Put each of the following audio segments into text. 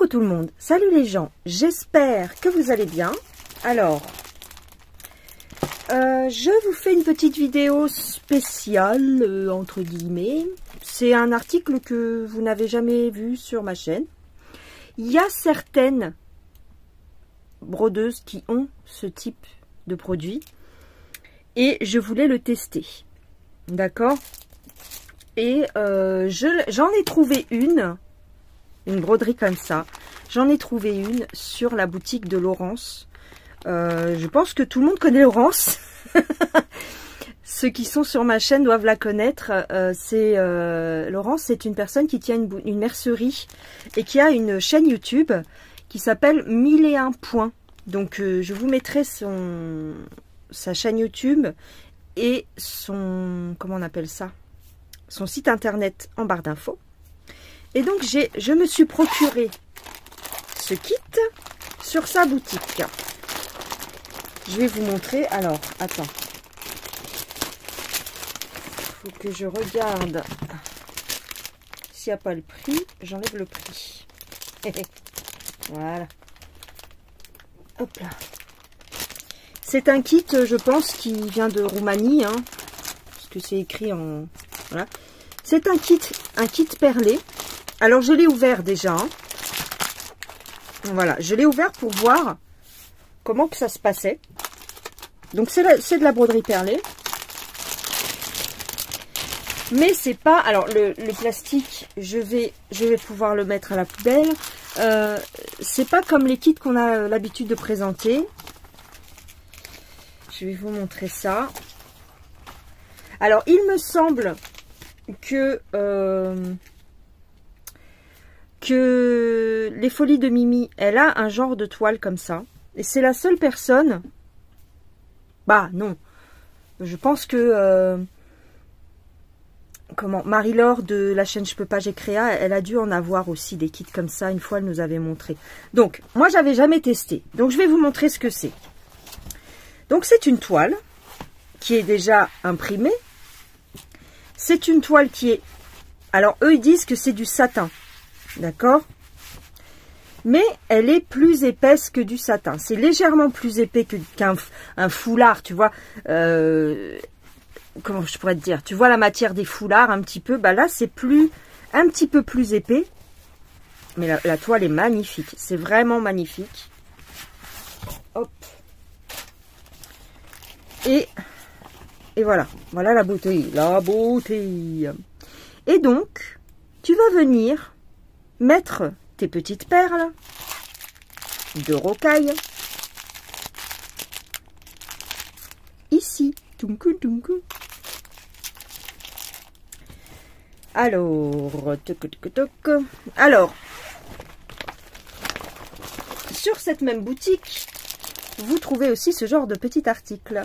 Coucou tout le monde, salut les gens, j'espère que vous allez bien. Alors, je vous fais une petite vidéo spéciale, entre guillemets. C'est un article que vous n'avez jamais vu sur ma chaîne. Il y a certaines brodeuses qui ont ce type de produit et je voulais le tester. D'accord? Et j'en ai trouvé une broderie comme ça. J'en ai trouvé une sur la boutique de Laurence. Je pense que tout le monde connaît Laurence. Ceux qui sont sur ma chaîne doivent la connaître. Laurence, c'est une personne qui tient une mercerie et qui a une chaîne YouTube qui s'appelle 1001 points. Donc je vous mettrai sa chaîne YouTube et comment on appelle ça, son site internet en barre d'infos. Et donc je me suis procuré ce kit sur sa boutique. Je vais vous montrer. Alors, attends. Il faut que je regarde s'il n'y a pas le prix. J'enlève le prix. Voilà. Hop là. C'est un kit, je pense, qui vient de Roumanie. Hein, parce que c'est écrit en... Voilà. C'est un kit perlé. Alors, je l'ai ouvert déjà. Hein. Voilà, je l'ai ouvert pour voir comment que ça se passait. Donc, c'est de la broderie perlée. Mais c'est pas... Alors, le plastique, je vais pouvoir le mettre à la poubelle. C'est pas comme les kits qu'on a l'habitude de présenter. Je vais vous montrer ça. Alors, il me semble que les Folies de Mimi, elle a un genre de toile comme ça. Et c'est la seule personne... Bah, non. Je pense que... Marie-Laure de la chaîne Je peux pas, j'ai créé, elle a dû en avoir aussi des kits comme ça. Une fois, elle nous avait montré. Donc, moi, j'avais jamais testé. Donc, je vais vous montrer ce que c'est. Donc, c'est une toile qui est déjà imprimée. C'est une toile qui est... Alors, eux, ils disent que c'est du satin. D'accord? Mais elle est plus épaisse que du satin. C'est légèrement plus épais qu'un foulard, tu vois. Comment je pourrais te dire? Tu vois la matière des foulards un petit peu. Bah là, c'est un petit peu plus épais. Mais la toile est magnifique. C'est vraiment magnifique. Hop. Et voilà. Voilà la beauté. La beauté. Et donc, tu vas venir mettre tes petites perles de rocaille ici. Alors, sur cette même boutique, vous trouvez aussi ce genre de petit article.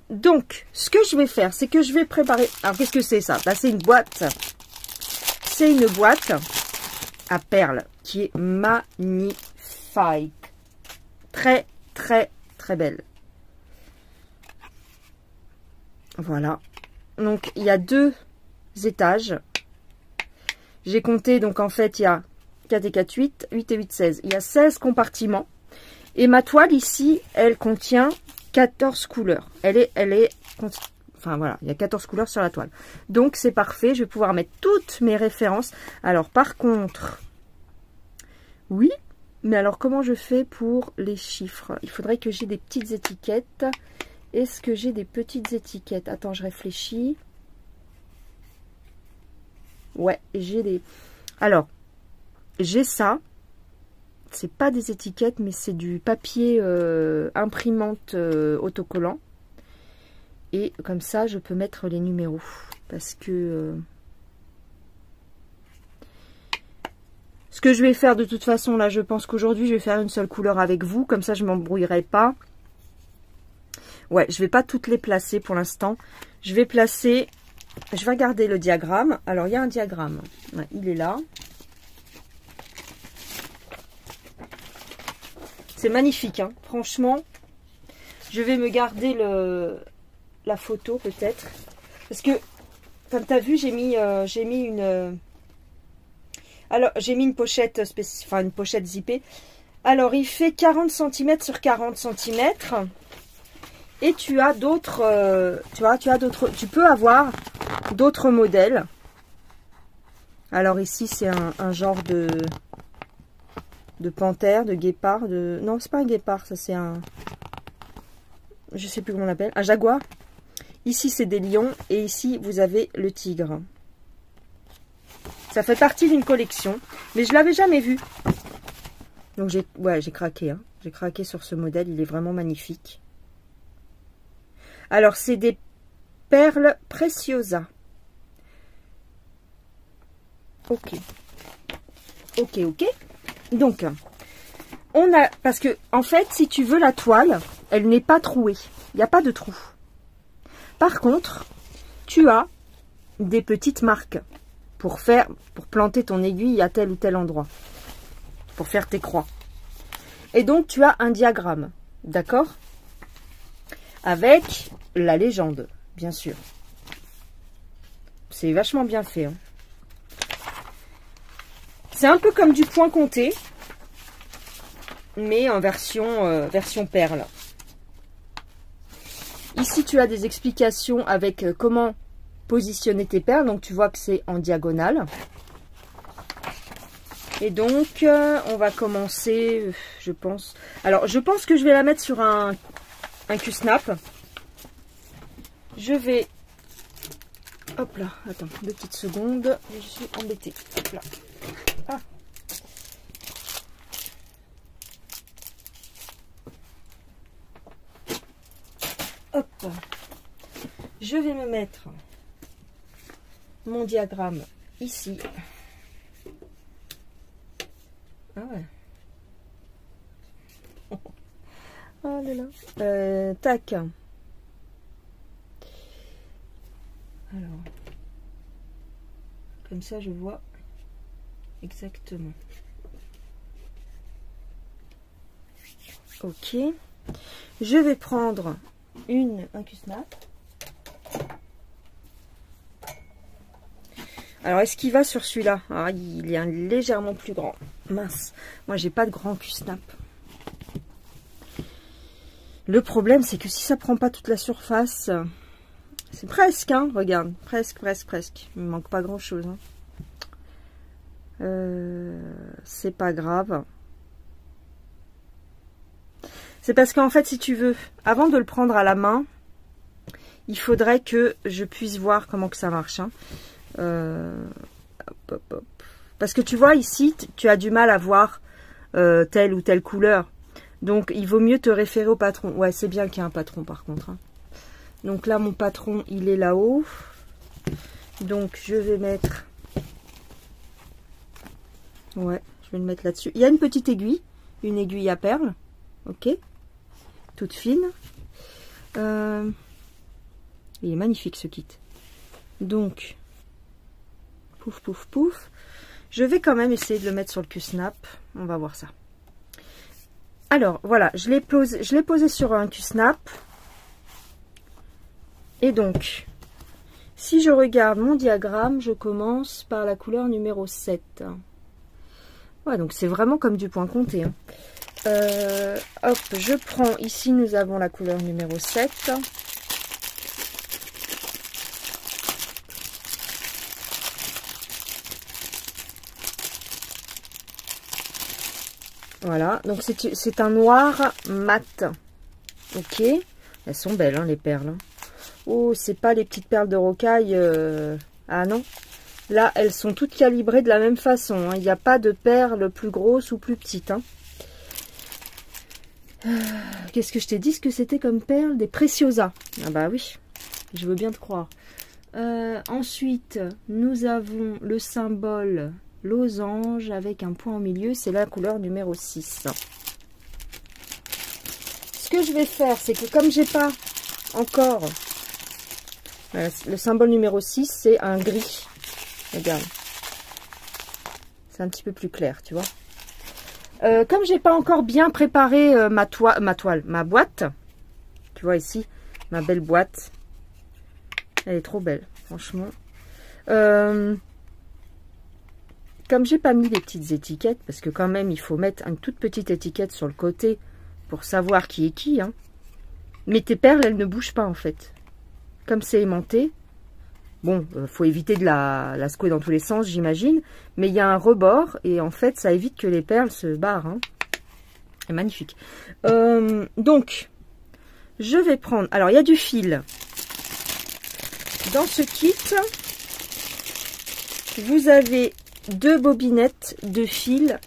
Donc, ce que je vais faire, c'est que je vais préparer... Alors, qu'est-ce que c'est ça? Là, c'est une boîte. C'est une boîte à perles qui est magnifique. Très, très, très belle. Voilà. Donc, il y a 2 étages. J'ai compté, donc, en fait, il y a 4 et 4, 8, 8 et 8, 16. Il y a 16 compartiments. Et ma toile, ici, elle contient 14 couleurs. Elle est... Enfin, voilà, il y a 14 couleurs sur la toile. Donc, c'est parfait. Je vais pouvoir mettre toutes mes références. Alors, par contre... Oui, mais alors, comment je fais pour les chiffres? Il faudrait que j'ai des petites étiquettes. Est-ce que j'ai des petites étiquettes? Attends, je réfléchis. Ouais, j'ai des... Alors, j'ai ça. C'est pas des étiquettes, mais c'est du papier imprimante autocollant. Et comme ça, je peux mettre les numéros. Parce que... ce que je vais faire de toute façon, là, je pense qu'aujourd'hui, je vais faire une seule couleur avec vous. Comme ça, je m'embrouillerai pas. Ouais, je vais pas toutes les placer pour l'instant. Je vais placer... Je vais regarder le diagramme. Alors, il y a un diagramme. Ouais, il est là. C'est magnifique, hein. Franchement. Je vais me garder la photo, peut-être. Parce que, comme tu as vu, j'ai mis une Alors, j'ai mis une pochette enfin une pochette zippée. Alors, il fait 40 cm sur 40 cm. Et tu as d'autres, tu peux avoir d'autres modèles. Alors ici, c'est un genre de panthère, de guépard, non, c'est pas un guépard, ça c'est un, je sais plus comment on l'appelle, un jaguar. Ici, c'est des lions et ici, vous avez le tigre. Ça fait partie d'une collection, mais je l'avais jamais vu. Donc j'ai craqué, hein. J'ai craqué sur ce modèle, il est vraiment magnifique. Alors, c'est des perles Preciosa. Ok. Ok, ok. Donc, on a... Parce que, en fait, si tu veux la toile, elle n'est pas trouée. Il n'y a pas de trou. Par contre, tu as des petites marques pour planter ton aiguille à tel ou tel endroit. Pour faire tes croix. Et donc, tu as un diagramme. D'accord ? Avec la légende, bien sûr. C'est vachement bien fait. Hein. C'est un peu comme du point compté, mais en version perle. Ici, tu as des explications avec comment positionner tes perles. Donc, tu vois que c'est en diagonale. Et donc, on va commencer, je pense. Alors, je pense que je vais la mettre sur un Q-snap. Je vais... Hop là, attends, 2 petites secondes. Je suis embêtée. Hop là. Ah. Hop. Je vais me mettre mon diagramme ici. Ah ouais. Oh là là. Tac. Alors, comme ça je vois exactement. Ok. Je vais prendre un Q-snap. Alors, est-ce qu'il va sur celui-là? Ah, il est légèrement plus grand. Mince. Moi, j'ai pas de grand Q-snap. Le problème, c'est que si ça prend pas toute la surface... C'est presque, hein, regarde, presque. Il me manque pas grand chose. Hein. C'est pas grave. C'est parce qu'en fait, si tu veux, avant de le prendre à la main, il faudrait que je puisse voir comment que ça marche. Hein. Hop. Parce que tu vois, ici, tu as du mal à voir telle ou telle couleur. Donc, il vaut mieux te référer au patron. Ouais, c'est bien qu'il y ait un patron, par contre. Hein. Donc là, mon patron, il est là-haut. Donc, je vais mettre... Ouais, je vais le mettre là-dessus. Il y a une petite aiguille. Une aiguille à perles. Ok. Toute fine. Il est magnifique, ce kit. Donc, pouf, pouf, pouf. Je vais quand même essayer de le mettre sur le Q-snap. On va voir ça. Alors, voilà. Je l'ai posé sur un Q-snap. Et donc, si je regarde mon diagramme, je commence par la couleur numéro 7. Ouais, donc c'est vraiment comme du point compté. Hein. Hop, je prends, ici nous avons la couleur numéro 7. Voilà, donc c'est un noir mat. Ok, elles sont belles, hein, les perles. Hein. Oh, c'est pas les petites perles de rocaille. Ah non. Là, elles sont toutes calibrées de la même façon. Hein. Il n'y a pas de perles plus grosses ou plus petites. Hein. Qu'est-ce que je t'ai dit ce que c'était comme perles? Des Preciosa. Ah bah oui, je veux bien te croire. Ensuite, nous avons le symbole losange avec un point au milieu. C'est la couleur numéro 6. Ce que je vais faire, c'est que comme j'ai pas encore... le symbole numéro 6, c'est un gris. Regarde. C'est un petit peu plus clair, tu vois. Comme j'ai pas encore bien préparé ma boîte. Tu vois ici, ma belle boîte. Elle est trop belle, franchement. Comme comme j'ai pas mis les petites étiquettes, parce que quand même il faut mettre une toute petite étiquette sur le côté pour savoir qui est qui, hein. Mais tes perles, elles ne bougent pas en fait. Comme c'est aimanté, bon, faut éviter de la secouer dans tous les sens, j'imagine. Mais il y a un rebord et en fait, ça évite que les perles se barrent. Hein. C'est magnifique. Donc, je vais prendre... Alors, il y a du fil. Dans ce kit, vous avez 2 bobinettes de fil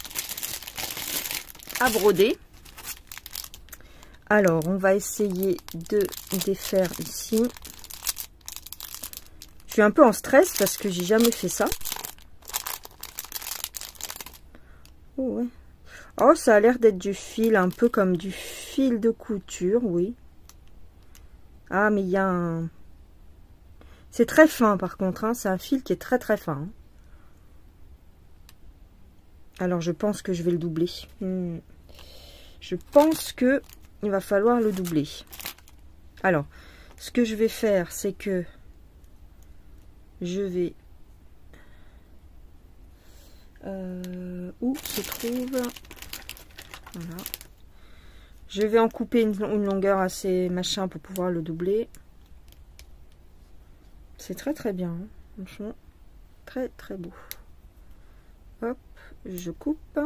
à broder. Alors, on va essayer de défaire ici. Je suis un peu en stress parce que j'ai jamais fait ça. Oh, ouais. Oh, ça a l'air d'être du fil, un peu comme du fil de couture, oui. Ah, mais il y a un... C'est très fin, par contre, hein. C'est un fil qui est très très fin. Hein. Alors, je pense que je vais le doubler. Je pense que il va falloir le doubler. Alors, ce que je vais faire, c'est que je vais... où se trouve... Voilà. Je vais en couper une longueur assez machin pour pouvoir le doubler. C'est très très bien. Hein. Franchement, très très beau. Hop, je coupe.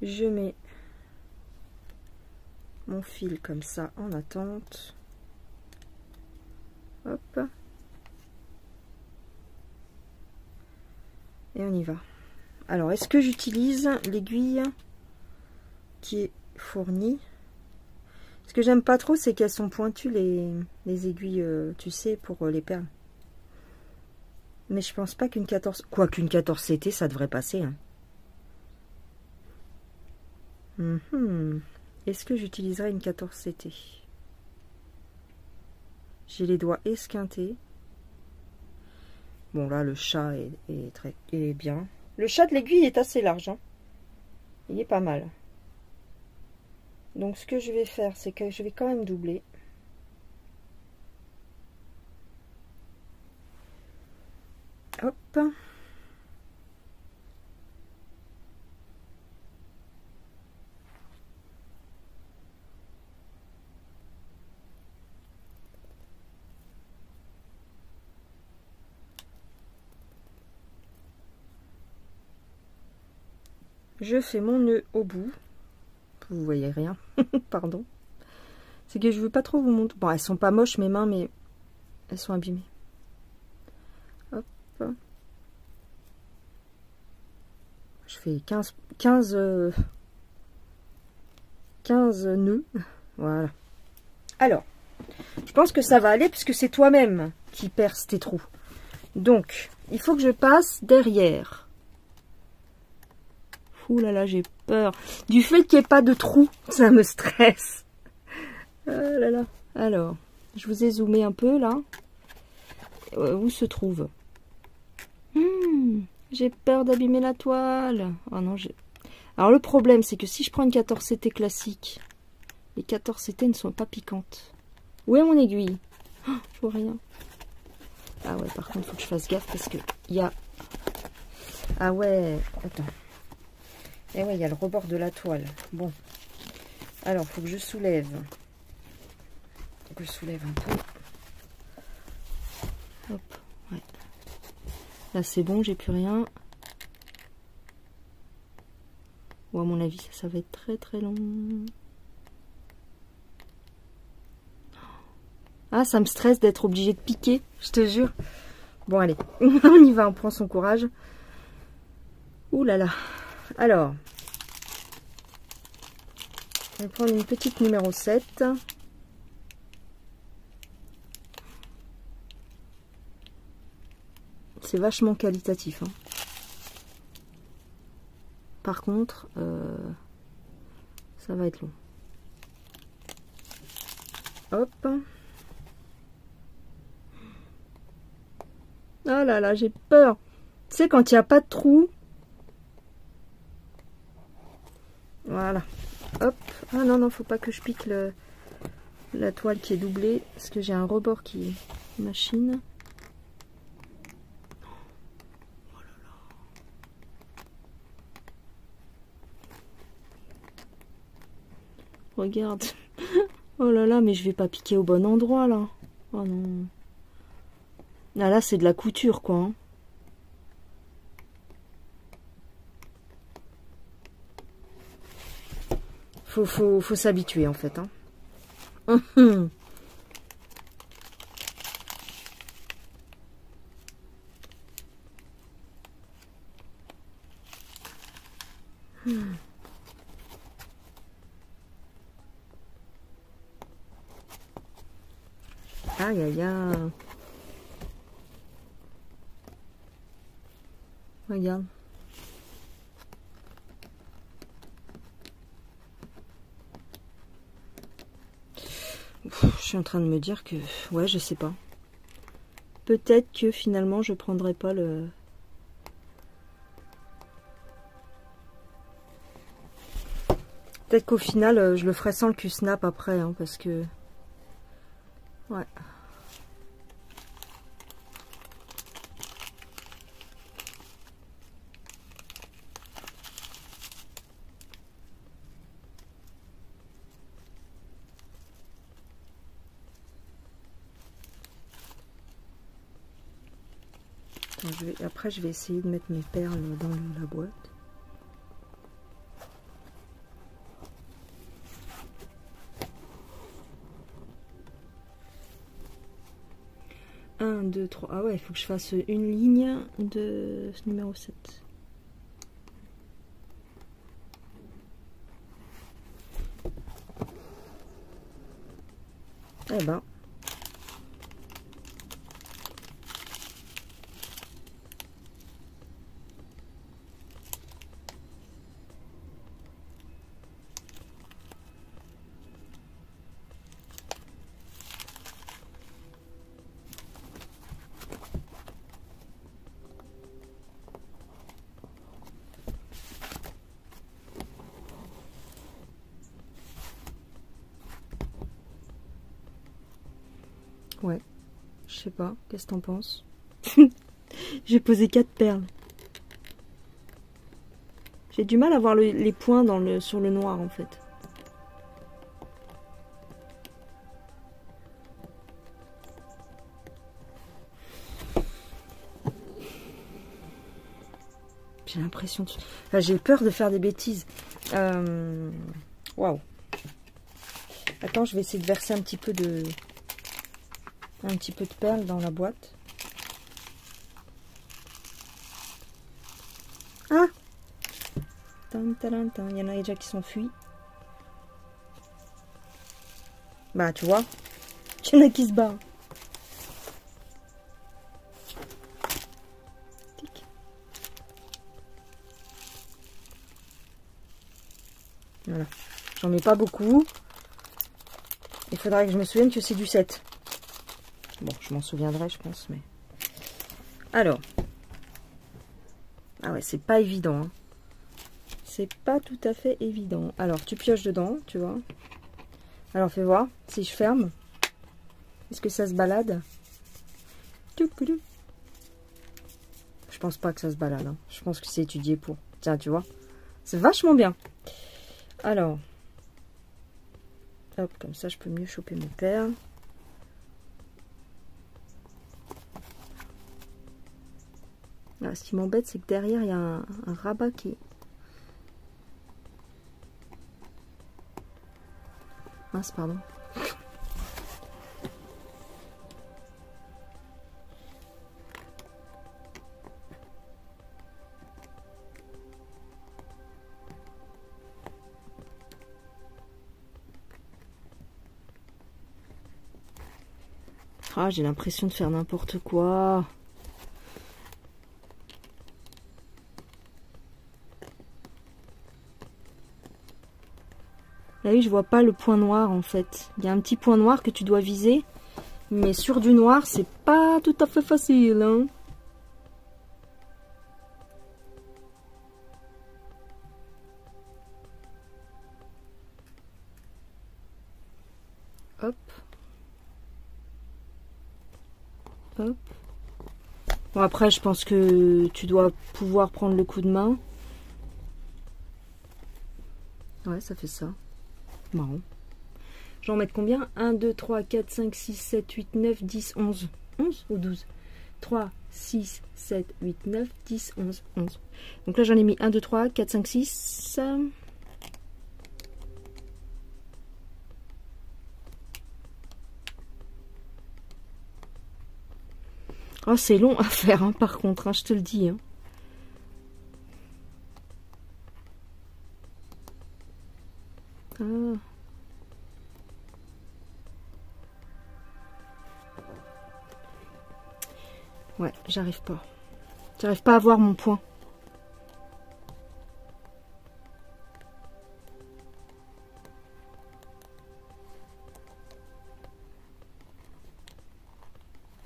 Je mets mon fil comme ça en attente. Hop. Et on y va. Alors, est-ce que j'utilise l'aiguille qui est fournie? Ce que j'aime pas trop, c'est qu'elles sont pointues, les aiguilles, tu sais, pour les perles. Mais je pense pas qu'une 14... Quoi qu'une 14 CT, ça devrait passer. Hein. Est-ce que j'utiliserai une 14 CT? J'ai les doigts esquintés. Bon, là, le chat est bien. Le chat de l'aiguille est assez large. Hein. Il est pas mal. Donc, ce que je vais faire, c'est que je vais quand même doubler. Hop. Je fais mon nœud au bout. Vous voyez rien. Pardon. C'est que je veux pas trop vous montrer. Bon, elles sont pas moches mes mains, mais elles sont abîmées. Hop. Je fais 15 nœuds. Voilà. Alors, je pense que ça va aller puisque c'est toi-même qui perce tes trous. Donc, il faut que je passe derrière. Ouh là là, j'ai peur. Du fait qu'il n'y ait pas de trou, ça me stresse. Oh là là. Alors, je vous ai zoomé un peu là. Où se trouve? J'ai peur d'abîmer la toile. Oh non, alors le problème, c'est que si je prends une 14 CT classique, les 14 CT ne sont pas piquantes. Où est mon aiguille? Oh, je vois rien. Ah ouais, par contre, il faut que je fasse gaffe parce que il y a... Ah ouais, attends. Et ouais, il y a le rebord de la toile. Bon. Alors, il faut que je soulève. Faut que je soulève un peu. Hop. Ouais. Là, c'est bon, j'ai plus rien. Ou à mon avis, ça va être très très long. Ah, ça me stresse d'être obligée de piquer, je te jure. Bon, allez, on y va, on prend son courage. Ouh là là. Alors, je vais prendre une petite numéro 7. C'est vachement qualitatif. Hein. Par contre, ça va être long. Hop. Oh là là, j'ai peur. Tu sais, quand il n'y a pas de trou. Voilà. Hop. Ah non, non, faut pas que je pique la toile qui est doublée. Parce que j'ai un rebord qui machine. regarde. Oh là là, mais je vais pas piquer au bon endroit, là. Oh non. Ah, là, c'est de la couture, quoi. Hein. Faut s'habituer, en fait. Hein. Aïe, aïe, aïe. Regarde. Je suis en train de me dire que... Ouais, je sais pas. Peut-être que finalement, je prendrai pas le... Peut-être qu'au final, je le ferai sans le Q-snap après, hein, parce que... Ouais. Après, je vais essayer de mettre mes perles dans la boîte. Un, deux, trois. Ah ouais, il faut que je fasse une ligne de ce numéro 7. Eh ben. Ouais, je sais pas, qu'est-ce que t'en penses? J'ai posé 4 perles. J'ai du mal à voir les points sur le noir en fait. J'ai l'impression de... Enfin, j'ai peur de faire des bêtises. Waouh. Attends, je vais essayer de verser un petit peu de perles dans la boîte. Ah! Il y en a déjà qui s'enfuient. Bah, tu vois, il y en a qui se barrent. Voilà. J'en mets pas beaucoup. Il faudrait que je me souvienne que c'est du 7. Bon, je m'en souviendrai, je pense, mais... Alors. Ah ouais, c'est pas évident, hein. C'est pas tout à fait évident. Alors, tu pioches dedans, tu vois. Alors, fais voir. Si je ferme, est-ce que ça se balade? Je pense pas que ça se balade. Hein. Je pense que c'est étudié pour. Tiens, tu vois. C'est vachement bien. Alors. Hop, comme ça, je peux mieux choper mes perles. Ah, ce qui m'embête, c'est que derrière, il y a un rabat qui est... Mince, pardon. Ah, j'ai l'impression de faire n'importe quoi. Là, oui, je vois pas le point noir en fait. Il y a un petit point noir que tu dois viser. Mais sur du noir, c'est pas tout à fait facile. Hein. Hop. Hop. Bon, après, je pense que tu dois pouvoir prendre le coup de main. Ouais, ça fait ça. Marrant. Je vais en mettre combien? 1, 2, 3, 4, 5, 6, 7, 8, 9, 10, 11. 11 ou 12? 3, 6, 7, 8, 9, 10, 11, 11. Donc là, j'en ai mis 1, 2, 3, 4, 5, 6. Oh, c'est long à faire, hein, par contre, hein, je te le dis. Hein. Ah. Ouais, j'arrive pas. J'arrive pas à voir mon point.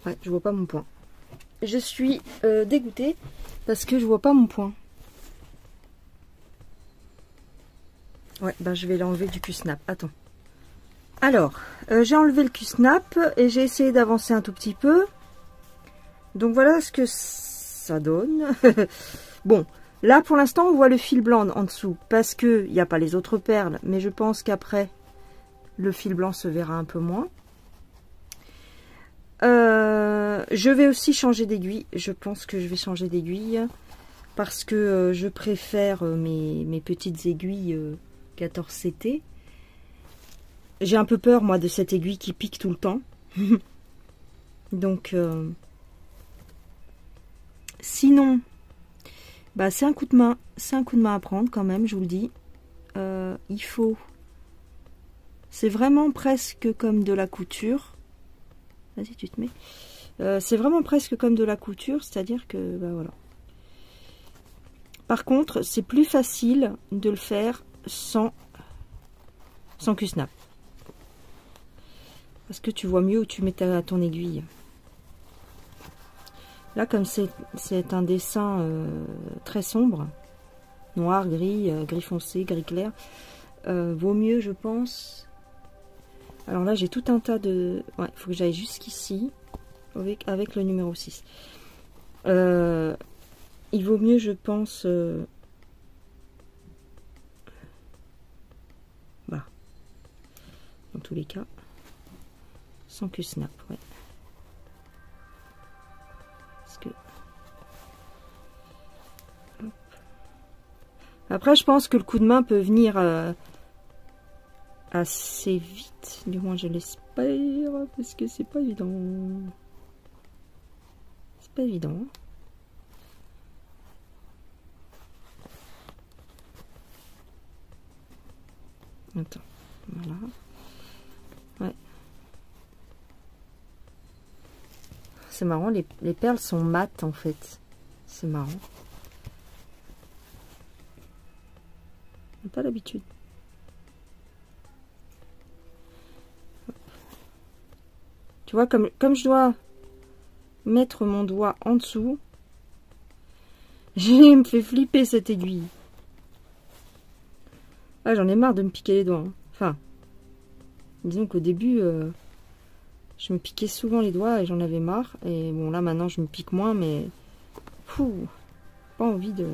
Ouais, je vois pas mon point. Je suis dégoûtée parce que je vois pas mon point. Ouais, ben je vais l'enlever du Q-Snap. Attends. Alors, j'ai enlevé le Q-Snap et j'ai essayé d'avancer un tout petit peu. Donc voilà ce que ça donne. Bon, là pour l'instant on voit le fil blanc en dessous parce que il n'y a pas les autres perles, mais je pense qu'après le fil blanc se verra un peu moins. Je vais aussi changer d'aiguille. Je pense que je vais changer d'aiguille parce que je préfère mes petites aiguilles 14 CT. J'ai un peu peur moi de cette aiguille qui pique tout le temps. Donc sinon, bah, c'est un coup de main. C'est un coup de main à prendre quand même, je vous le dis. Il faut... C'est vraiment presque comme de la couture. Vas-y, tu te mets. C'est vraiment presque comme de la couture, c'est-à-dire que... Bah, voilà. Par contre, c'est plus facile de le faire sans Q-Snap. Parce que tu vois mieux où tu mets ton aiguille. Là, comme c'est un dessin très sombre, noir, gris, gris foncé, gris clair, vaut mieux, je pense. Alors là, j'ai tout un tas de... Ouais, il faut que j'aille jusqu'ici, avec le numéro 6. Il vaut mieux, je pense... Voilà. Dans tous les cas, sans Q-Snap, ouais. Après, je pense que le coup de main peut venir assez vite. Du moins, je l'espère. Parce que c'est pas évident. C'est pas évident. Attends. Voilà. Ouais. C'est marrant. Les perles sont mates, en fait. C'est marrant. Pas l'habitude. Tu vois, comme je dois mettre mon doigt en dessous, me fait flipper cette aiguille. Ah, j'en ai marre de me piquer les doigts. Hein. Enfin, disons qu'au début, je me piquais souvent les doigts et j'en avais marre. Et bon, là maintenant, je me pique moins, mais fou, pas envie de...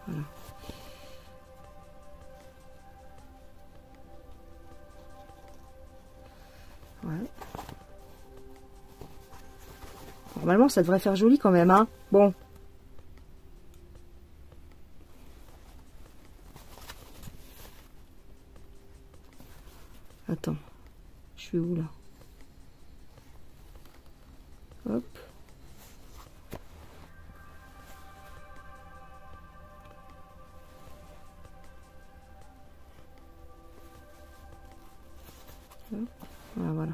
Voilà. Ouais. Normalement, ça devrait faire joli quand même, hein. Bon. Attends. Je suis où, là? Hop. Hop. Ah, voilà.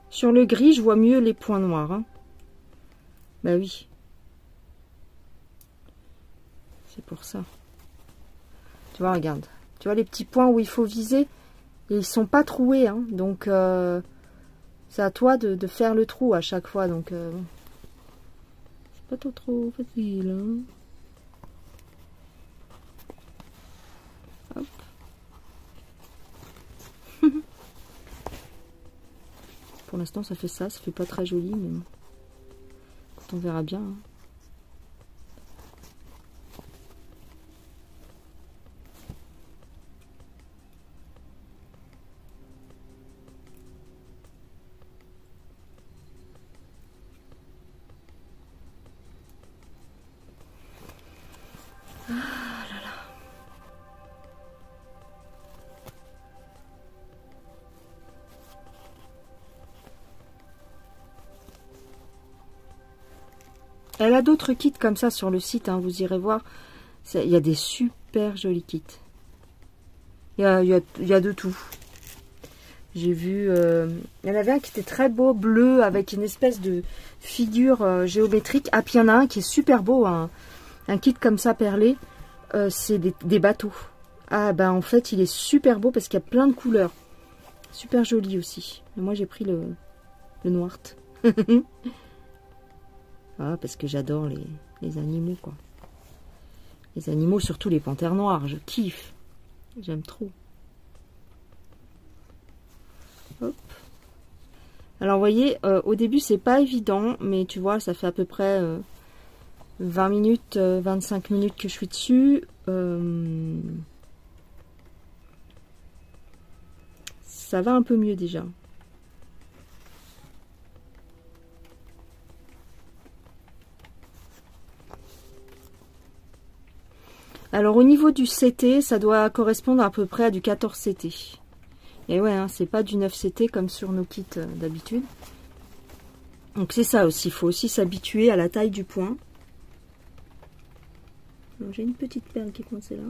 Sur le gris, je vois mieux les points noirs. Hein. Bah oui. C'est pour ça. Tu vois, regarde. Tu vois les petits points où il faut viser. Et ils sont pas troués. Hein. Donc, c'est à toi de faire le trou à chaque fois. Donc, c'est pas trop facile. Hein. Hop. Pour l'instant, ça fait ça. Ça fait pas très joli, mais bon. On verra bien. Hein. Elle a d'autres kits comme ça sur le site, hein, vous irez voir. Il y a des super jolis kits. Il y a de tout. J'ai vu... il y en avait un qui était très beau, bleu, avec une espèce de figure géométrique. Ah, puis il y en a un qui est super beau, un kit comme ça perlé. C'est des bateaux. Ah, ben en fait, il est super beau parce qu'il y a plein de couleurs. Super joli aussi. Et moi, j'ai pris le noir. Ah, parce que j'adore les animaux, quoi. Les animaux, surtout les panthères noires, je kiffe. J'aime trop. Hop. Alors, vous voyez, au début, c'est pas évident, mais tu vois, ça fait à peu près 20 minutes, 25 minutes que je suis dessus. Ça va un peu mieux déjà. Alors au niveau du CT, ça doit correspondre à peu près à du 14 CT. Et ouais, hein, c'est pas du 9 CT comme sur nos kits d'habitude. Donc c'est ça aussi, il faut aussi s'habituer à la taille du point. J'ai une petite perle qui est coincée là.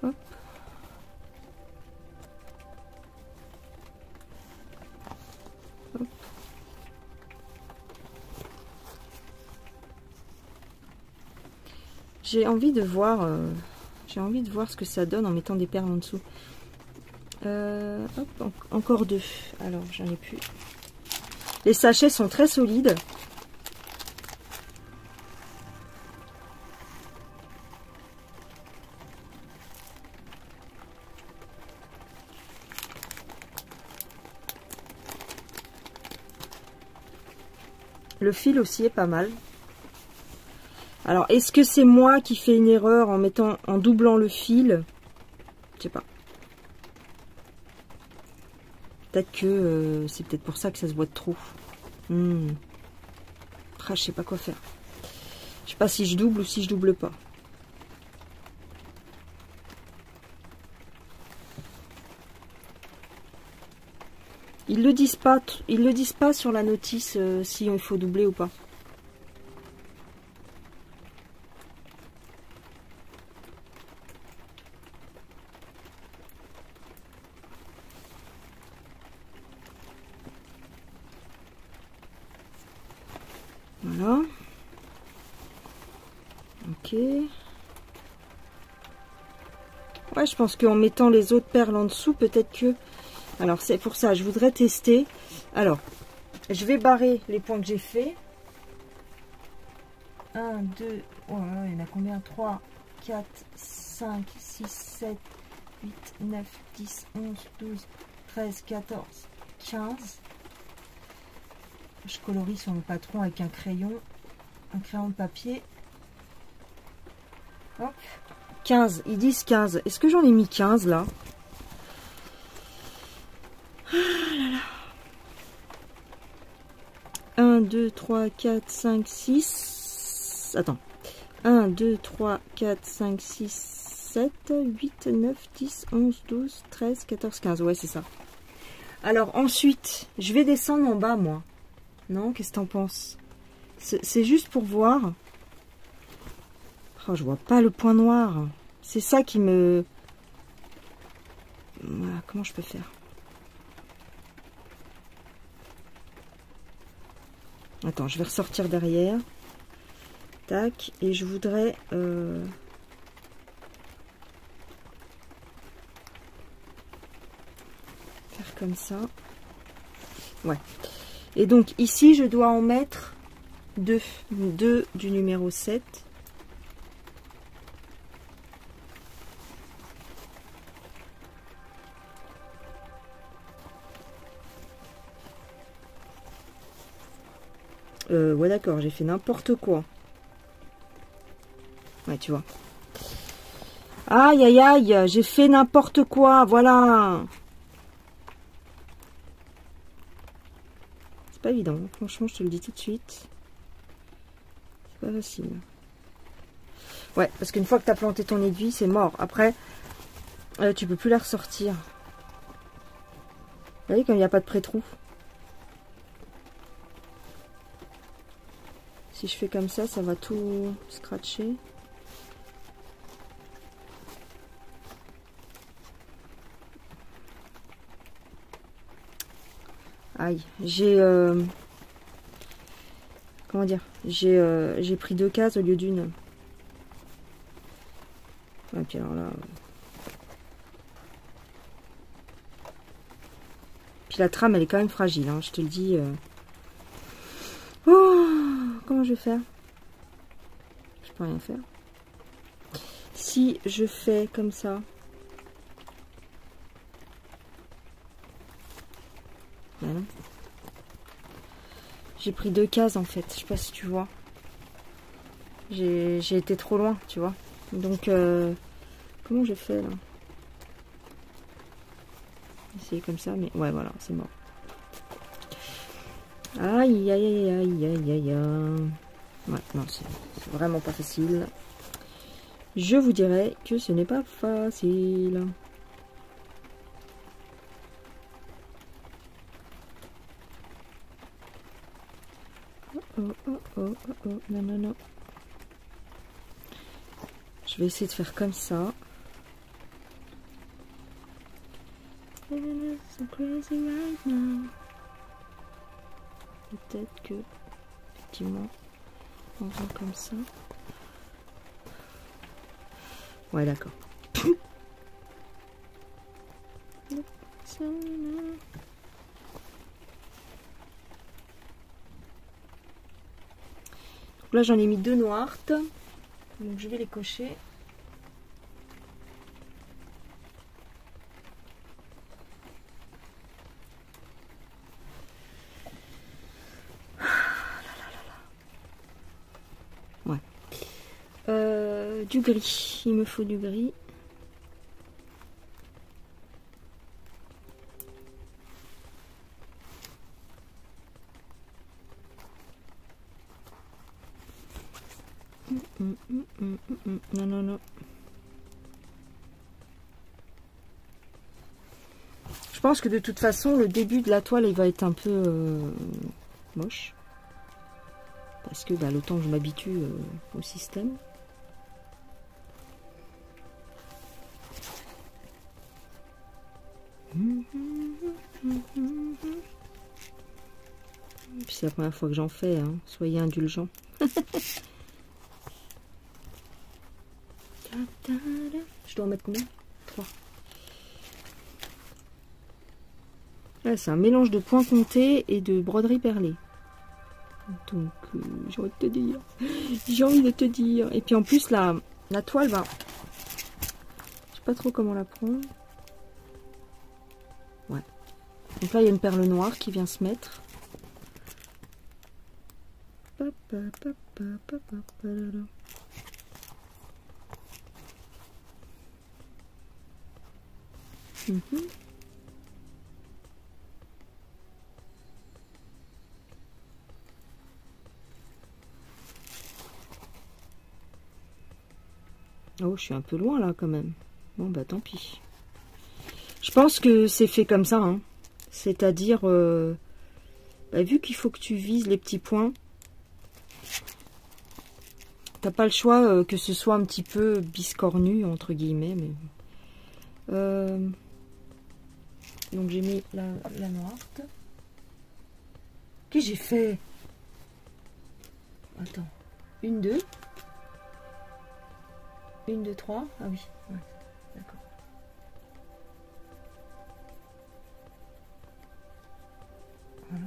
Hop. Hop. J'ai envie de voir ce que ça donne en mettant des perles en dessous. Hop, encore deux. Alors j'en ai plus. Les sachets sont très solides. Le fil aussi est pas mal. Alors, est-ce que c'est moi qui fais une erreur en doublant le fil? Je sais pas. Peut-être que c'est peut-être pour ça que ça se boite trop. Ah, je sais pas quoi faire. Je sais pas si je double ou si je double pas. Ils le disent pas sur la notice si il faut doubler ou pas. Voilà. Ok. Ouais, je pense qu'en mettant les autres perles en dessous, peut-être que... Alors, c'est pour ça, je voudrais tester. Alors, je vais barrer les points que j'ai fait. 1, 2, oh là là, il y en a combien? 3, 4, 5, 6, 7, 8, 9, 10, 11, 12, 13, 14, 15. Je colorie sur le patron avec un crayon de papier. Hop. 15, ils disent 15. Est-ce que j'en ai mis 15 là? Ah là là. 1, 2, 3, 4, 5, 6. Attends. 1, 2, 3, 4, 5, 6, 7, 8, 9, 10, 11, 12, 13, 14, 15. Ouais, c'est ça. Alors ensuite, je vais descendre en bas, moi. Non, qu'est-ce que t'en penses? C'est juste pour voir. Oh, je vois pas le point noir. C'est ça qui me... Voilà, comment je peux faire? Attends, je vais ressortir derrière. Tac, et je voudrais... faire comme ça. Ouais. Et donc ici, je dois en mettre 2. 2 du numéro 7. Ouais, d'accord, j'ai fait n'importe quoi. Ouais, tu vois. Aïe, aïe, aïe, j'ai fait n'importe quoi, voilà. C'est pas évident, franchement, je te le dis tout de suite. C'est pas facile. Ouais, parce qu'une fois que tu as planté ton aiguille, c'est mort. Après, tu peux plus la ressortir. Vous voyez, comme il n'y a pas de pré-trou. Si je fais comme ça va tout scratcher. Aïe, j'ai... comment dire? J'ai pris 2 cases au lieu d'une. Et puis alors là... Puis la trame, elle est quand même fragile, hein, je te le dis. Oh, comment je vais faire? Je peux rien faire. Si je fais comme ça... Voilà. J'ai pris 2 cases en fait, je sais pas si tu vois. J'ai été trop loin, tu vois. Donc, comment j'ai fait là? Essayer comme ça, mais ouais, voilà, c'est mort. Aïe, aïe, aïe, aïe, aïe, aïe, aïe. Ouais, non, c'est vraiment pas facile. Je vous dirais que ce n'est pas facile. Oh, oh, oh, oh, oh, non, non, non. Je vais essayer de faire comme ça. So crazy right now. Peut-être que, effectivement, en faisant comme ça. Ouais, d'accord. Là, j'en ai mis 2 noires. Donc, je vais les cocher. Ouais. Du gris. Il me faut du gris. Non, non, non. Je pense que de toute façon, le début de la toile, il va être un peu moche. Parce que bah, le temps que je m'habitue au système. Puis c'est la première fois que j'en fais, hein. Soyez indulgents. Je dois en mettre combien? 3. Là, c'est un mélange de points comptés et de broderie perlée. Donc, j'ai envie de te dire. J'ai envie de te dire. Et puis en plus, la toile, bah, je sais pas trop comment la prendre. Ouais. Donc là, il y a une perle noire qui vient se mettre. Oh, je suis un peu loin là quand même. Bon bah tant pis. Je pense que c'est fait comme ça, hein. C'est-à-dire, bah, vu qu'il faut que tu vises les petits points, t'as pas le choix que ce soit un petit peu biscornu entre guillemets. Mais donc j'ai mis la noire. Qu'est-ce que j'ai fait? Attends, 1, 2. 1, 2, 3. Ah oui, ouais, d'accord. Voilà.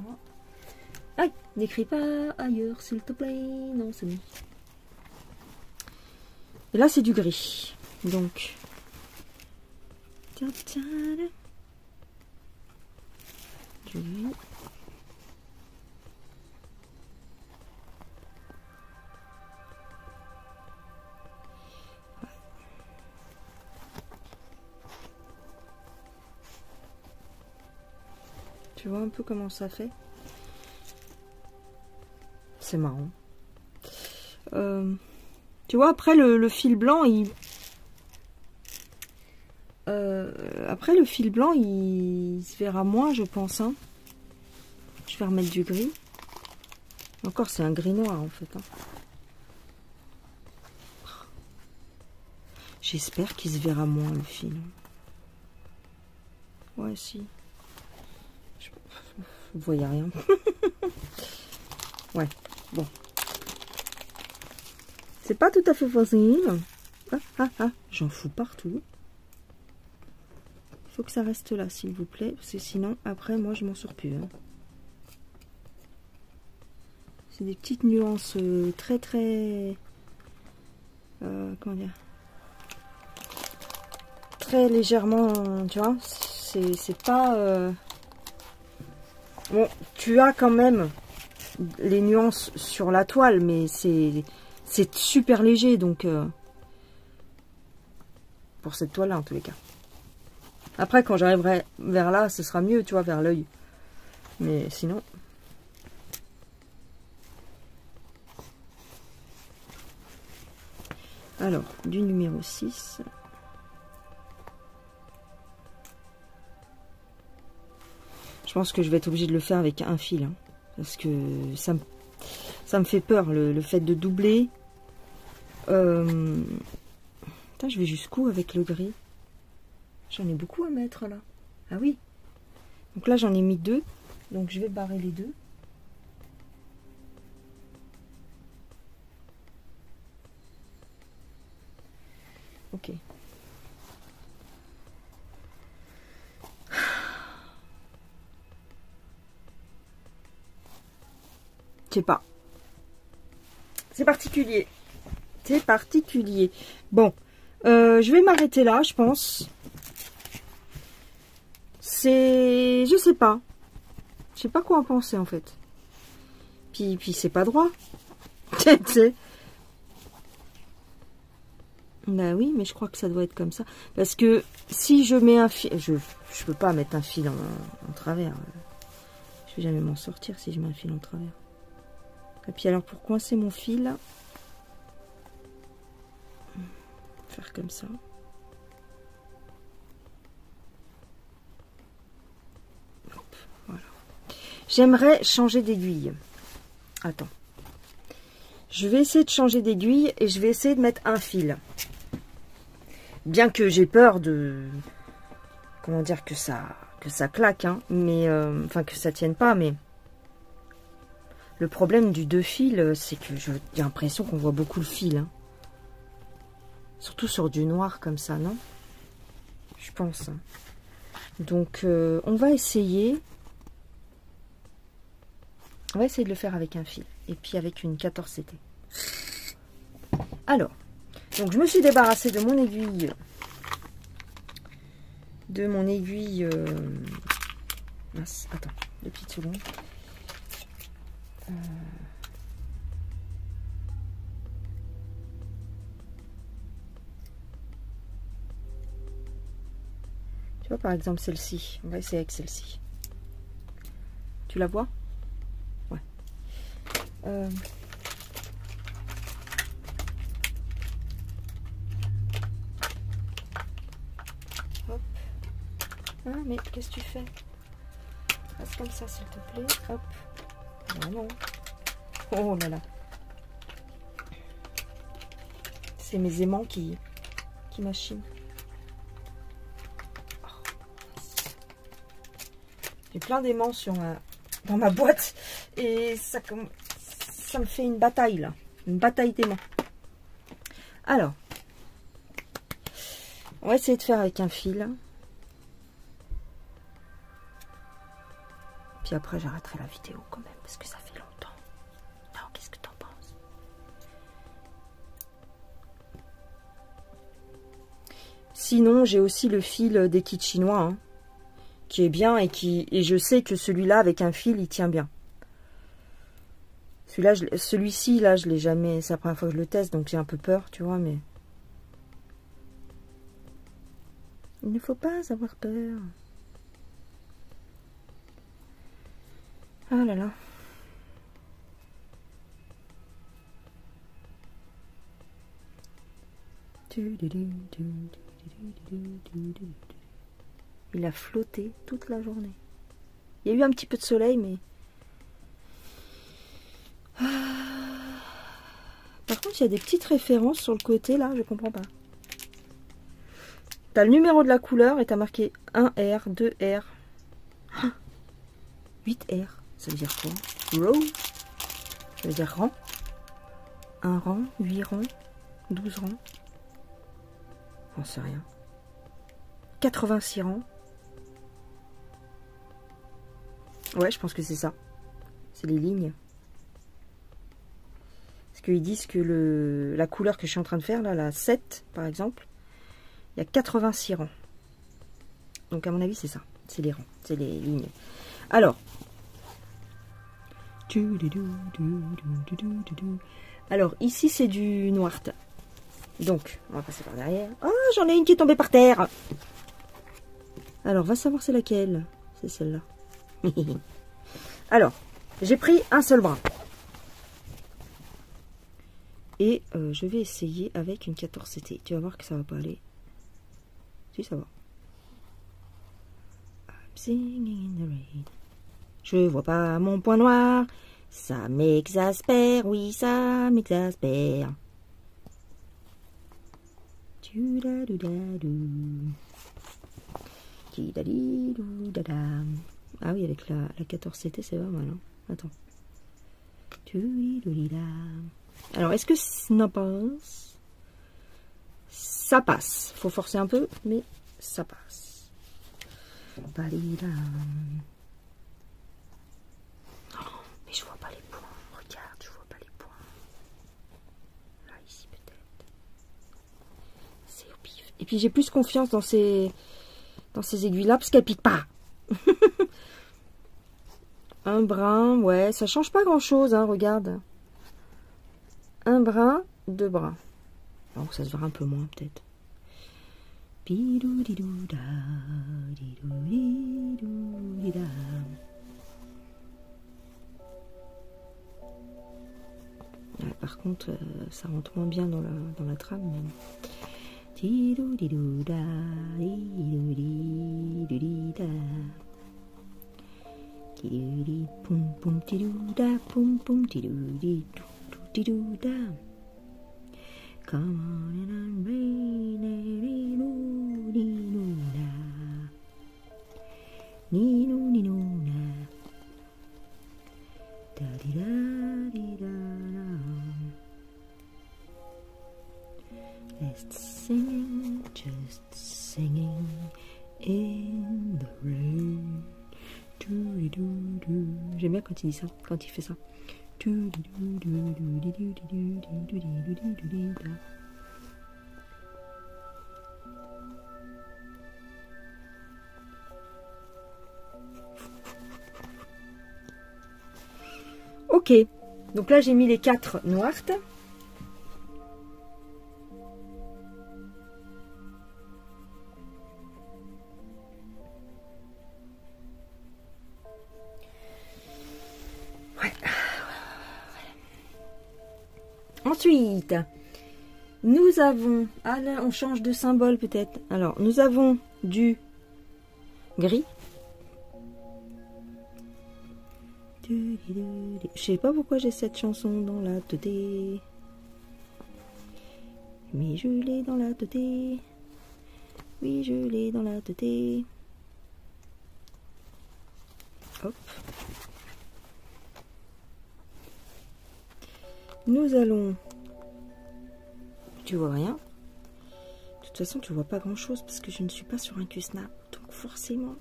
Aïe, n'écris pas ailleurs, s'il te plaît. Non, c'est bon. Et là, c'est du gris. Donc. Du gris. Tu vois un peu comment ça fait? C'est marrant. Tu vois, après le fil blanc, après le fil blanc, il se verra moins, je pense. Hein. Je vais remettre du gris. Encore, c'est un gris noir en fait. Hein. J'espère qu'il se verra moins le fil. Ouais, si. Vous voyez rien. Ouais, bon. C'est pas tout à fait facile. J'en fous partout. Il faut que ça reste là, s'il vous plaît. Parce que sinon, après, moi, je m'en sors plus. Hein. C'est des petites nuances très, très... comment dire, très légèrement, tu vois. C'est pas... Bon, tu as quand même les nuances sur la toile, mais c'est super léger, donc... pour cette toile-là, en tous les cas. Après, quand j'arriverai vers là, ce sera mieux, tu vois, vers l'œil. Mais sinon... Alors, du numéro 6. Je pense que je vais être obligée de le faire avec un fil. Hein, parce que ça me fait peur, le fait de doubler. Putain, je vais jusqu'où avec le gris? J'en ai beaucoup à mettre là. Ah oui. Donc là, j'en ai mis 2. Donc je vais barrer les 2. Ok. Je sais pas. C'est particulier. C'est particulier. Bon. Je vais m'arrêter là, je pense. C'est... Je sais pas. Je sais pas quoi en penser, en fait. Puis c'est pas droit. Tu sais. Bah oui, mais je crois que ça doit être comme ça. Parce que si je mets un fil... Je peux pas mettre un fil en travers. Je vais jamais m'en sortir si je mets un fil en travers. Et puis alors, pour coincer mon fil... Faire comme ça. Hop, voilà. J'aimerais changer d'aiguille. Attends. Je vais essayer de changer d'aiguille et je vais essayer de mettre un fil. Bien que j'ai peur de... Comment dire, que ça claque, hein, mais... Enfin, que ça tienne pas, mais... Le problème du 2 fils, c'est que j'ai l'impression qu'on voit beaucoup le fil. Hein. Surtout sur du noir comme ça, non? Je pense. Hein. Donc, on va essayer... On va essayer de le faire avec un fil. Et puis avec une 14 CT. Alors, donc je me suis débarrassée de mon aiguille. Attends, 2 petites secondes. Tu vois, par exemple, celle-ci. On va essayer avec celle-ci. Tu la vois? Ouais. Hop. Ah, mais qu'est-ce que tu fais? Reste comme ça, s'il te plaît. Hop. Ah non. Oh là là. C'est mes aimants qui machinent. J'ai plein d'aimants dans ma boîte. Et ça me fait une bataille là. Une bataille d'aimants. Alors. On va essayer de faire avec un fil. Puis après, j'arrêterai la vidéo quand même, parce que ça fait longtemps. Alors, qu'est-ce que t'en penses? Sinon, j'ai aussi le fil des kits chinois, hein, qui est bien et je sais que celui-là, avec un fil, il tient bien. Celui-ci, là, je l'ai jamais... C'est la première fois que je le teste, donc j'ai un peu peur, tu vois, mais... Il ne faut pas avoir peur. Ah là là. Il a flotté toute la journée. Il y a eu un petit peu de soleil, mais... Par contre, il y a des petites références sur le côté, là, je comprends pas. T'as le numéro de la couleur et t'as marqué 1R, 2R, 8R. Ça veut dire quoi? Row? Ça veut dire rang? Un rang, 8 rangs, 12 rangs. J'en sais rien. 86 rangs. Ouais, je pense que c'est ça. C'est les lignes. Parce qu'ils disent que la couleur que je suis en train de faire, là, la 7, par exemple, il y a 86 rangs. Donc, à mon avis, c'est ça. C'est les rangs. C'est les lignes. Alors. Alors, ici, c'est du noir. Donc, on va passer par derrière. Oh, j'en ai une qui est tombée par terre. Alors, va savoir c'est laquelle. C'est celle-là. Alors, j'ai pris un seul bras. Et je vais essayer avec une 14CT. Tu vas voir que ça va pas aller. Si, ça va. I'm singing in the rain. Je vois pas mon point noir. Ça m'exaspère, oui, ça m'exaspère. Ah oui, avec la 14CT, c'est pas mal. Hein. Attends. Alors, est-ce que ça passe? Ça passe. Faut forcer un peu, mais ça passe. Oh, mais je vois pas les points. Regarde, je vois pas les points. Là, ici, peut-être. C'est au pif. Et puis, j'ai plus confiance dans ces aiguilles-là, parce qu'elles piquent pas. Un brin, ouais, ça change pas grand-chose, hein, regarde. Un brin, 2 brins. Donc, ça se verra un peu moins, peut-être. Ouais, par contre, ça rentre moins bien dans la trame. Même. Come on and rain, just singing in the rain. J'aime bien quand il dit ça, quand il fait ça. Ok, donc là j'ai mis les 4 noirs. Ensuite, nous avons... Ah là, on change de symbole peut-être. Alors, nous avons du gris. Je sais pas pourquoi j'ai cette chanson dans la tête. Mais je l'ai dans la tête. Oui, je l'ai dans la tête. Hop. Nous allons... Tu vois rien. De toute façon, tu vois pas grand-chose parce que je ne suis pas sur un Q-Snap. Donc forcément,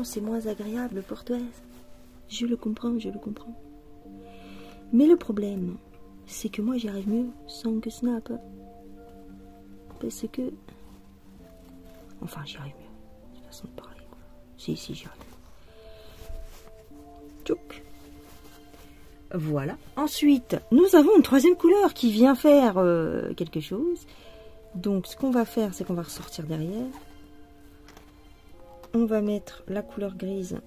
c'est moins agréable pour toi. Je le comprends, je le comprends. Mais le problème, c'est que moi, j'y arrive mieux sans Q-Snap. Parce que... Enfin, j'y arrive mieux. C'est une façon de parler. Quoi. Si, j'y arrive. Tchouk. Voilà. Ensuite, nous avons une troisième couleur qui vient faire quelque chose. Donc, ce qu'on va faire, c'est qu'on va ressortir derrière. On va mettre la couleur grise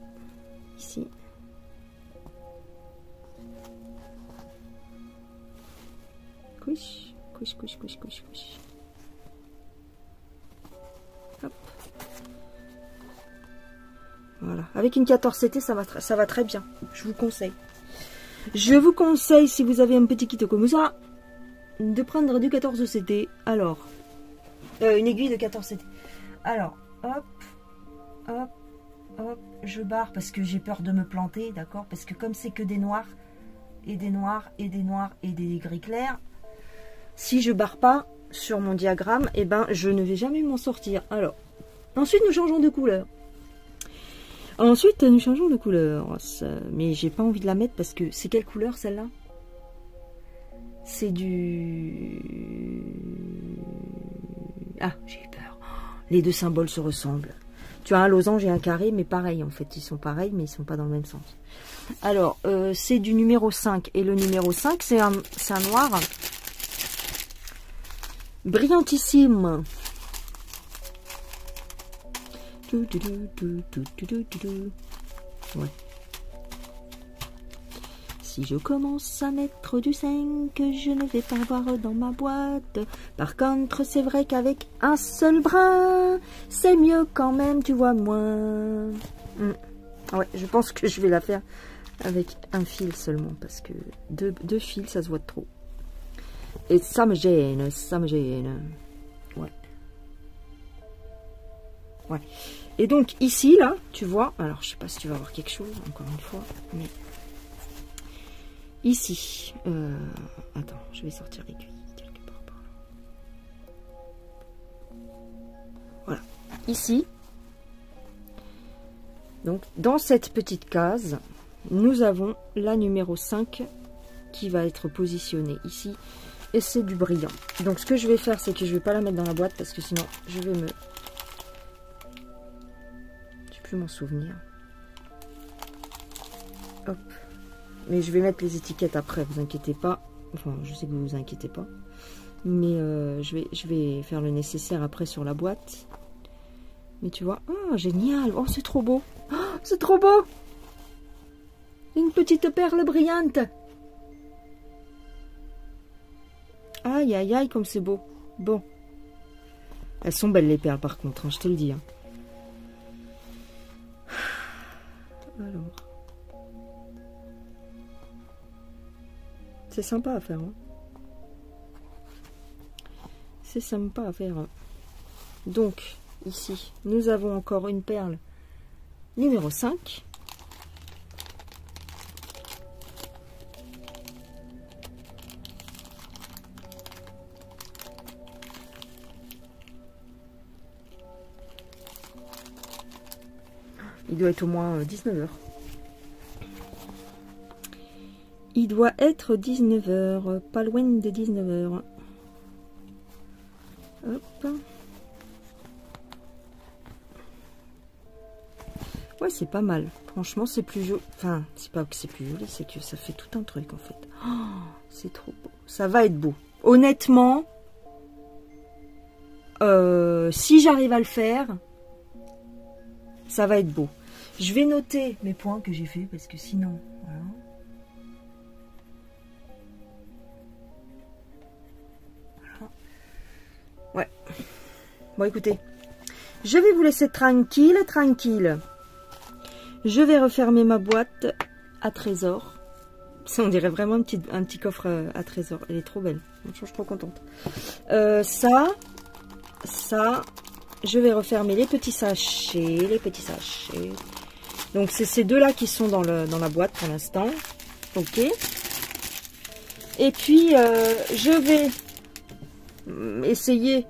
ici. Couche, couche, couche, couche, couche, couche. Hop. Voilà. Avec une 14CT, ça va très bien. Je vous conseille. Je vous conseille, si vous avez un petit kit comme ça, de prendre du 14 CT. Alors, une aiguille de 14 CT. Alors, hop, hop, hop, je barre parce que j'ai peur de me planter, d'accord? Parce que comme c'est que des noirs, et des noirs, et des noirs, et des gris clairs, si je barre pas sur mon diagramme, eh ben, je ne vais jamais m'en sortir. Alors, ensuite, nous changeons de couleur. Ensuite, nous changeons de couleur. Mais j'ai pas envie de la mettre parce que c'est quelle couleur celle-là? C'est du... Ah, j'ai eu peur. Les deux symboles se ressemblent. Tu as un losange et un carré, mais pareil en fait. Ils sont pareils, mais ils sont pas dans le même sens. Alors, c'est du numéro 5. Et le numéro 5, c'est un noir brillantissime. Ouais. Si je commence à mettre du 5, je ne vais pas voir dans ma boîte. Par contre, c'est vrai qu'avec un seul brin, c'est mieux quand même, tu vois moins. Ouais, je pense que je vais la faire avec un fil seulement, parce que deux fils, ça se voit trop. Et ça me gêne, ça me gêne. Ouais. Ouais. Et donc ici, là, tu vois, alors je sais pas si tu vas voir quelque chose, encore une fois, mais ici, attends, je vais sortir l'aiguille quelque part par là. Voilà, ici, donc dans cette petite case, nous avons la numéro 5 qui va être positionnée ici, et c'est du brillant. Donc ce que je vais faire, c'est que je vais pas la mettre dans la boîte, parce que sinon, je vais me... m'en souvenir. Hop. Mais je vais mettre les étiquettes après, vous inquiétez pas. Enfin, je sais que vous vous inquiétez pas. Mais je vais faire le nécessaire après sur la boîte. Mais tu vois, oh génial, oh c'est trop beau. Oh, c'est trop beau. Une petite perle brillante. Aïe, aïe, aïe, comme c'est beau. Bon. Elles sont belles les perles par contre, hein, je te le dis. Hein. Alors, c'est sympa à faire. Hein. C'est sympa à faire. Hein. Donc, ici, nous avons encore une perle numéro 5. Il doit être au moins 19h. Il doit être 19h, pas loin de 19h. Hop. Ouais, c'est pas mal. Franchement, c'est plus joli. Enfin, c'est pas que c'est plus joli, c'est que ça fait tout un truc en fait. Oh, c'est trop beau. Ça va être beau. Honnêtement, si j'arrive à le faire, ça va être beau. Je vais noter mes points que j'ai fait parce que sinon, voilà. Ouais. Bon, écoutez, je vais vous laisser tranquille, tranquille. Je vais refermer ma boîte à trésor. Ça, on dirait vraiment un petit coffre à trésor. Elle est trop belle. Je suis trop contente. Ça, je vais refermer les petits sachets, Donc, c'est ces deux-là qui sont dans la boîte pour l'instant. Ok. Et puis, je vais essayer,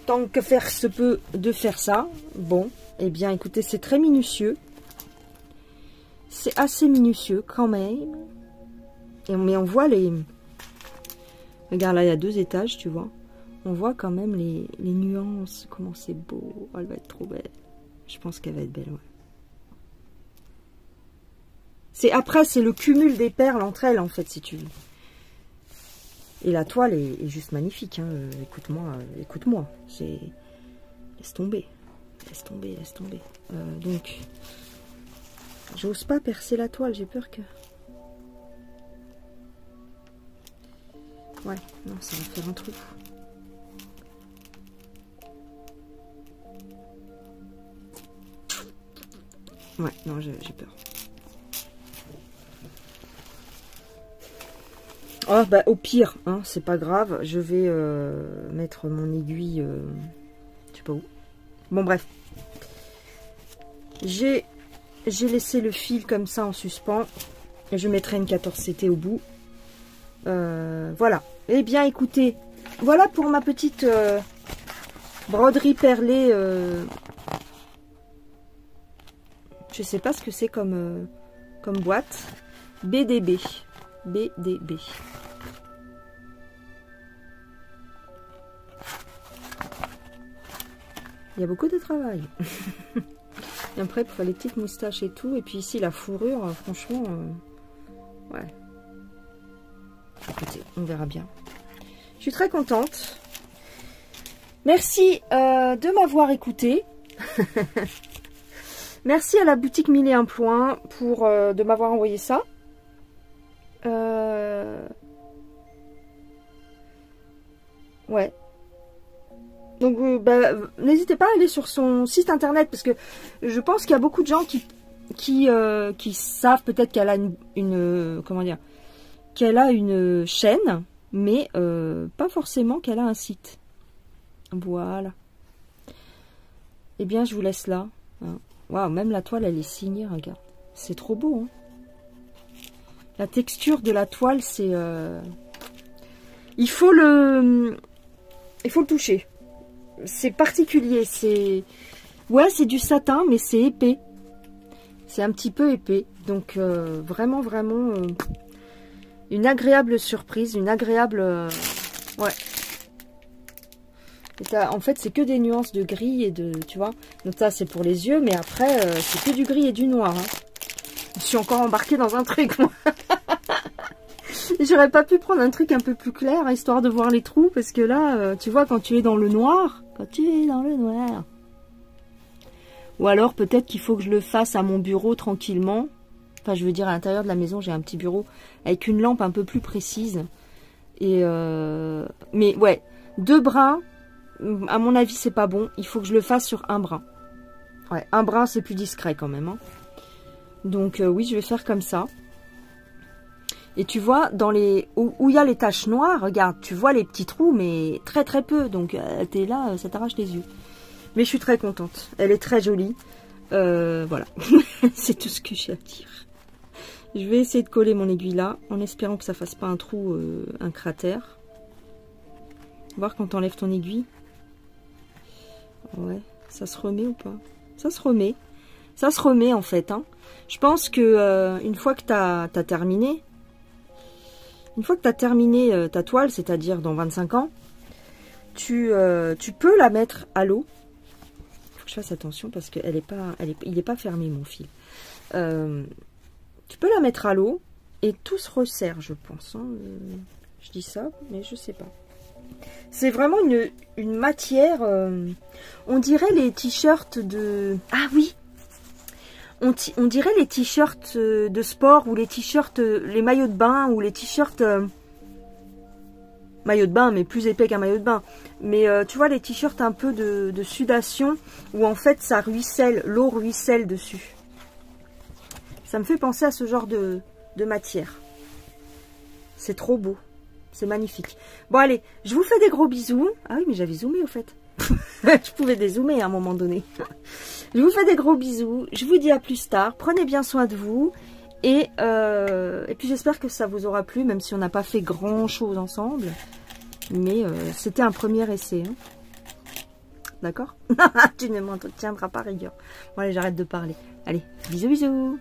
tant que faire se peut, de faire ça. Bon, eh bien, écoutez, c'est très minutieux. C'est assez minutieux quand même. Mais on voit les... Regarde, là, il y a 2 étages, tu vois. On voit quand même les nuances, comment c'est beau. Oh, elle va être trop belle. Je pense qu'elle va être belle, ouais. Après, c'est le cumul des perles entre elles, en fait, si tu veux. Et la toile est juste magnifique. Hein. Écoute-moi. Laisse tomber. Laisse tomber. Donc, j'ose pas percer la toile. J'ai peur que... Ouais, non, ça va faire un trou. Ouais, non, j'ai peur. Oh, bah, au pire, hein, c'est pas grave. Je vais mettre mon aiguille, je sais pas où. Bon, bref. J'ai laissé le fil comme ça en suspens. Et je mettrai une 14CT au bout. Voilà. Eh bien, écoutez, voilà pour ma petite broderie perlée. Je sais pas ce que c'est comme boîte. BDB. BDB. Il y a beaucoup de travail. Et après, pour faire les petites moustaches et tout. Et puis ici, la fourrure, franchement, ouais. Écoutez, on verra bien. Je suis très contente. Merci de m'avoir écouté. Merci à la boutique 1001 points pour de m'avoir envoyé ça. Ouais. Donc, bah, n'hésitez pas à aller sur son site internet parce que je pense qu'il y a beaucoup de gens qui savent peut-être qu'elle a comment dire, qu'elle a une chaîne, mais pas forcément qu'elle a un site. Voilà. Eh bien, je vous laisse là. Waouh, même la toile, elle est signée, regarde. C'est trop beau, hein. La texture de la toile, c'est... Il faut le toucher. C'est particulier, c'est... Ouais, c'est du satin, mais c'est épais. C'est un petit peu épais. Donc, vraiment, vraiment... une agréable surprise, une agréable... Ouais. En fait, c'est que des nuances de gris et de... Tu vois. Donc ça, c'est pour les yeux, mais après, c'est que du gris et du noir. Hein. Je suis encore embarquée dans un truc, moi. J'aurais pas pu prendre un truc un peu plus clair, histoire de voir les trous, parce que là, tu vois, quand tu es dans le noir... Quand tu es dans le noir... Ou alors, peut-être qu'il faut que je le fasse à mon bureau, tranquillement. Enfin, je veux dire, à l'intérieur de la maison, j'ai un petit bureau avec une lampe un peu plus précise. Et mais ouais, 2 brins, à mon avis, c'est pas bon. Il faut que je le fasse sur un brin. Ouais, un brin, c'est plus discret quand même. Hein. Donc, oui, je vais faire comme ça. Et tu vois, dans les où il y a les taches noires, regarde, tu vois les petits trous, mais très très peu. Donc, t'es là, ça t'arrache les yeux. Mais je suis très contente. Elle est très jolie. Voilà. C'est tout ce que j'ai à dire. Je vais essayer de coller mon aiguille là, en espérant que ça fasse pas un trou, un cratère. Voir quand t'enlèves ton aiguille. Ouais, ça se remet ou pas? Ça se remet. Ça se remet en fait. Hein. Je pense que une fois que t'as terminé, ta toile, c'est-à-dire dans 25 ans, tu peux la mettre à l'eau. Il faut que je fasse attention parce qu'il n'est pas fermé mon fil. Tu peux la mettre à l'eau et tout se resserre, je pense. Hein. Je dis ça, mais je sais pas. C'est vraiment une matière... on dirait les t-shirts de... Ah oui, on dirait les t-shirts de sport ou les t-shirts, les maillots de bain ou les t-shirts... maillot de bain, mais plus épais qu'un maillot de bain. Mais tu vois, les t-shirts un peu de sudation où en fait ça ruisselle, l'eau ruisselle dessus. Ça me fait penser à ce genre de matière. C'est trop beau. C'est magnifique. Bon, allez, je vous fais des gros bisous. Ah oui, mais j'avais zoomé, au fait. Je pouvais dézoomer à un moment donné. Je vous fais des gros bisous. Je vous dis à plus tard. Prenez bien soin de vous. Et puis, j'espère que ça vous aura plu, même si on n'a pas fait grand-chose ensemble. Mais c'était un premier essai. Hein. D'accord? Tu ne m'entretiendras pas rigueur. Bon, allez, j'arrête de parler. Allez, bisous, bisous.